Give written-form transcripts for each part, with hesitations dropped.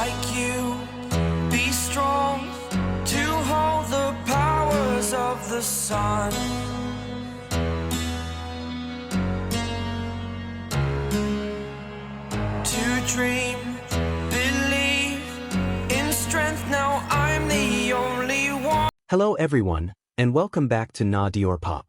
like you. Be strong to hold the powers of the sun. To dream, believe in strength. Now I'm the only one. Hello everyone, and welcome back to Diorpop.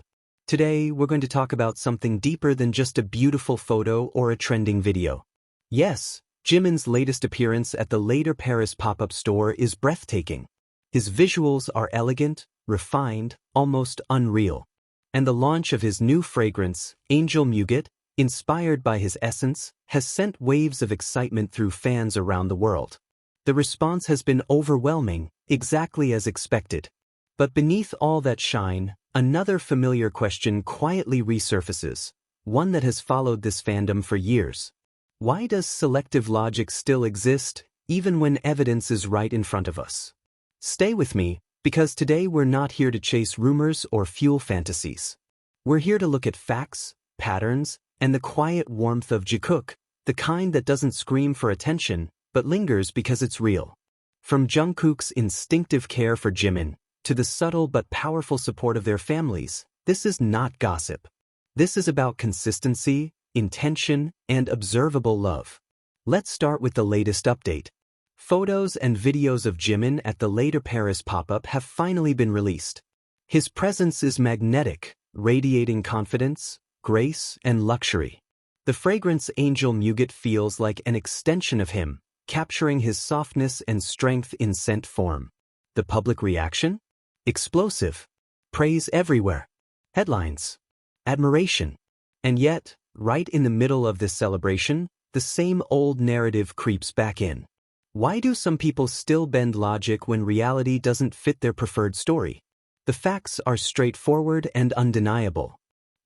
Today we're going to talk about something deeper than just a beautiful photo or a trending video. Yes, Jimin's latest appearance at the Lador Paris pop-up store is breathtaking. His visuals are elegant, refined, almost unreal. And the launch of his new fragrance, Angel Muguet, inspired by his essence, has sent waves of excitement through fans around the world. The response has been overwhelming, exactly as expected. But beneath all that shine, another familiar question quietly resurfaces, one that has followed this fandom for years. Why does selective logic still exist, even when evidence is right in front of us? Stay with me, because today we're not here to chase rumors or fuel fantasies. We're here to look at facts, patterns, and the quiet warmth of Jikook, the kind that doesn't scream for attention, but lingers because it's real. From Jungkook's instinctive care for Jimin, to the subtle but powerful support of their families, this is not gossip. This is about consistency, intention, and observable love. Let's start with the latest update. Photos and videos of Jimin at the Lador Paris pop-up have finally been released. His presence is magnetic, radiating confidence, grace, and luxury. The fragrance Angel Muguet feels like an extension of him, capturing his softness and strength in scent form. The public reaction? Explosive. Praise everywhere. Headlines. Admiration. And yet, right in the middle of this celebration, the same old narrative creeps back in. Why do some people still bend logic when reality doesn't fit their preferred story? The facts are straightforward and undeniable.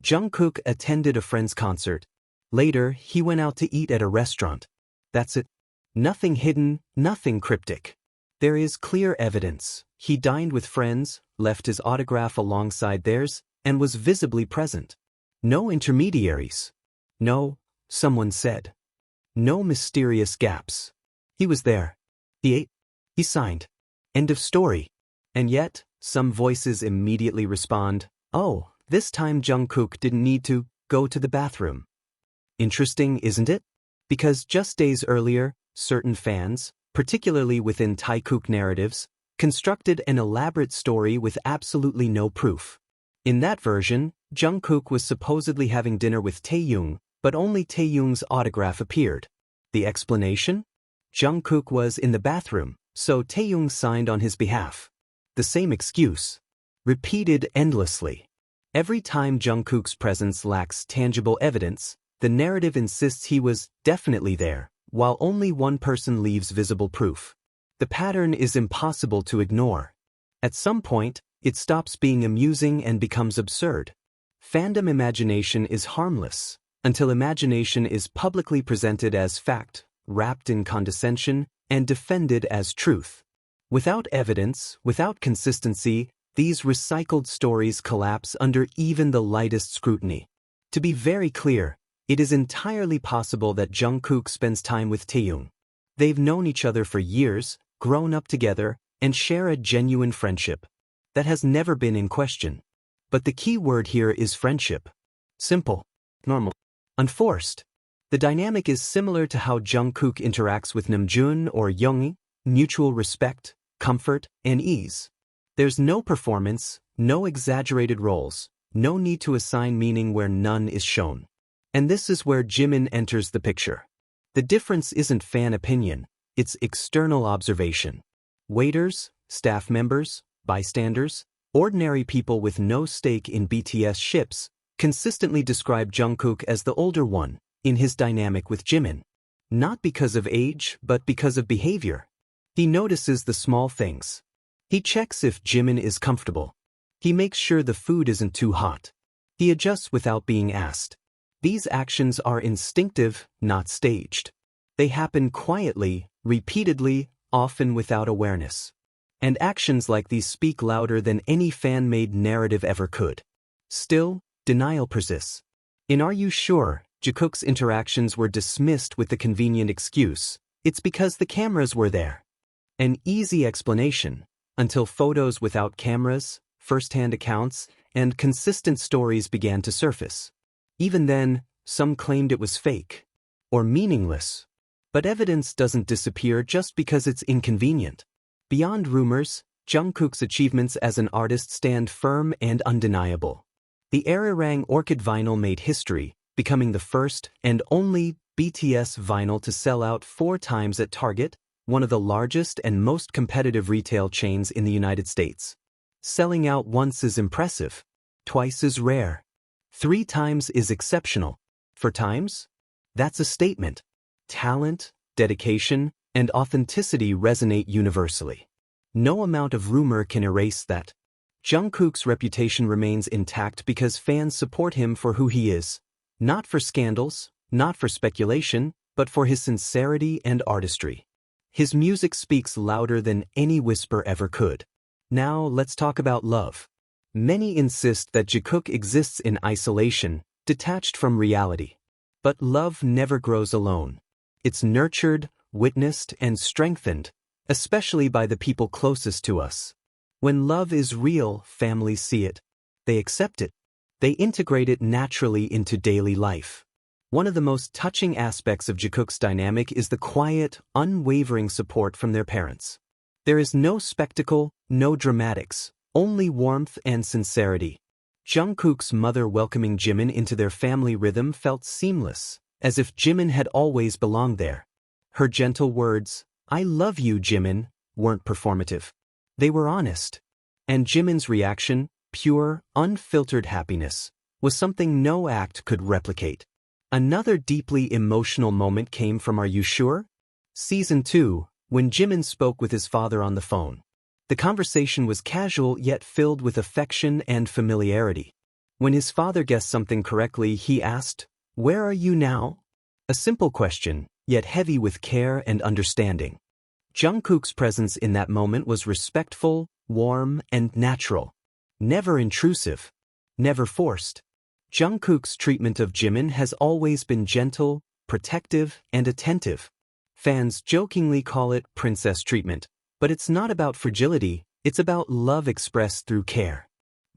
Jungkook attended a friend's concert. Later, he went out to eat at a restaurant. That's it. Nothing hidden, nothing cryptic. There is clear evidence. He dined with friends, left his autograph alongside theirs, and was visibly present. No intermediaries. No, someone said. No mysterious gaps. He was there. He ate. He signed. End of story. And yet, some voices immediately respond, oh, this time Jungkook didn't need to go to the bathroom. Interesting, isn't it? Because just days earlier, certain fans, particularly within Jikook narratives, constructed an elaborate story with absolutely no proof. In that version, Jungkook was supposedly having dinner with Taehyung, but only Taehyung's autograph appeared. The explanation? Jungkook was in the bathroom, so Taehyung signed on his behalf. The same excuse. Repeated endlessly. Every time Jungkook's presence lacks tangible evidence, the narrative insists he was definitely there, while only one person leaves visible proof. The pattern is impossible to ignore. At some point, it stops being amusing and becomes absurd. Fandom imagination is harmless, until imagination is publicly presented as fact, wrapped in condescension, and defended as truth. Without evidence, without consistency, these recycled stories collapse under even the lightest scrutiny. To be very clear, it is entirely possible that Jungkook spends time with Taehyung. They've known each other for years, grown up together, and share a genuine friendship. That has never been in question. But the key word here is friendship. Simple. Normal. Unforced. The dynamic is similar to how Jungkook interacts with Namjoon or Yoongi, mutual respect, comfort, and ease. There's no performance, no exaggerated roles, no need to assign meaning where none is shown. And this is where Jimin enters the picture. The difference isn't fan opinion, it's external observation. Waiters, staff members, bystanders, ordinary people with no stake in BTS ships, consistently describe Jungkook as the older one in his dynamic with Jimin. Not because of age, but because of behavior. He notices the small things. He checks if Jimin is comfortable. He makes sure the food isn't too hot. He adjusts without being asked. These actions are instinctive, not staged. They happen quietly, repeatedly, often without awareness. And actions like these speak louder than any fan-made narrative ever could. Still, denial persists. In Are You Sure?, Jikook's interactions were dismissed with the convenient excuse, It's because the cameras were there. An easy explanation, until photos without cameras, first-hand accounts, and consistent stories began to surface. Even then, some claimed it was fake or meaningless. But evidence doesn't disappear just because it's inconvenient. Beyond rumors, Jungkook's achievements as an artist stand firm and undeniable. The Arirang Orchid vinyl made history, becoming the first and only BTS vinyl to sell out 4 times at Target, one of the largest and most competitive retail chains in the United States. Selling out once is impressive. Twice is rare. 3 times is exceptional. 4 times? That's a statement. Talent, dedication, and authenticity resonate universally. No amount of rumor can erase that. Jungkook's reputation remains intact because fans support him for who he is. Not for scandals, not for speculation, but for his sincerity and artistry. His music speaks louder than any whisper ever could. Now let's talk about love. Many insist that Jikook exists in isolation, detached from reality. But love never grows alone. It's nurtured, witnessed, and strengthened, especially by the people closest to us. When love is real, families see it. They accept it. They integrate it naturally into daily life. One of the most touching aspects of Jikook's dynamic is the quiet, unwavering support from their parents. There is no spectacle, no dramatics, only warmth and sincerity. Jungkook's mother welcoming Jimin into their family rhythm felt seamless, as if Jimin had always belonged there. Her gentle words, "I love you, Jimin," weren't performative. They were honest. And Jimin's reaction, pure, unfiltered happiness, was something no act could replicate. Another deeply emotional moment came from Are You Sure? Season 2, when Jimin spoke with his father on the phone. The conversation was casual yet filled with affection and familiarity. When his father guessed something correctly, he asked, "Where are you now?" A simple question, yet heavy with care and understanding. Jungkook's presence in that moment was respectful, warm, and natural. Never intrusive. Never forced. Jungkook's treatment of Jimin has always been gentle, protective, and attentive. Fans jokingly call it princess treatment, but it's not about fragility, it's about love expressed through care.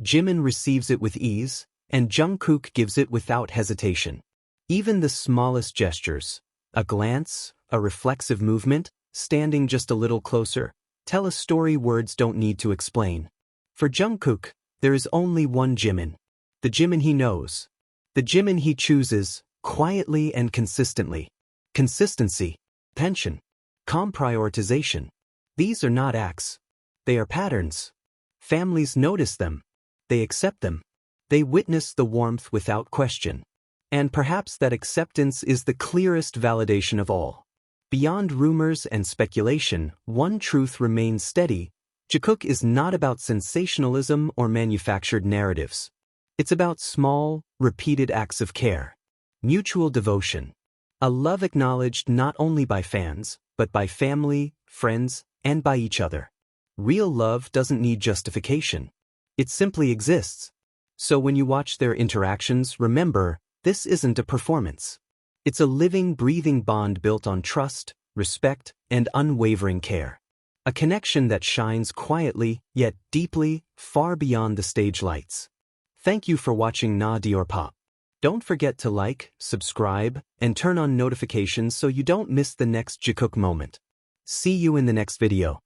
Jimin receives it with ease, and Jungkook gives it without hesitation. Even the smallest gestures, a glance, a reflexive movement, standing just a little closer, tell a story words don't need to explain. For Jungkook, there is only one Jimin. The Jimin he knows. The Jimin he chooses, quietly and consistently. Consistency, attention, calm prioritization. These are not acts. They are patterns. Families notice them. They accept them. They witness the warmth without question. And perhaps that acceptance is the clearest validation of all. Beyond rumors and speculation, one truth remains steady. Jikook is not about sensationalism or manufactured narratives. It's about small, repeated acts of care. Mutual devotion. A love acknowledged not only by fans, but by family, friends, and by each other. Real love doesn't need justification. It simply exists. So when you watch their interactions, remember, this isn't a performance. It's a living, breathing bond built on trust, respect, and unwavering care. A connection that shines quietly, yet deeply, far beyond the stage lights. Thank you for watching Diorpop. Don't forget to like, subscribe, and turn on notifications so you don't miss the next Jikook moment. See you in the next video.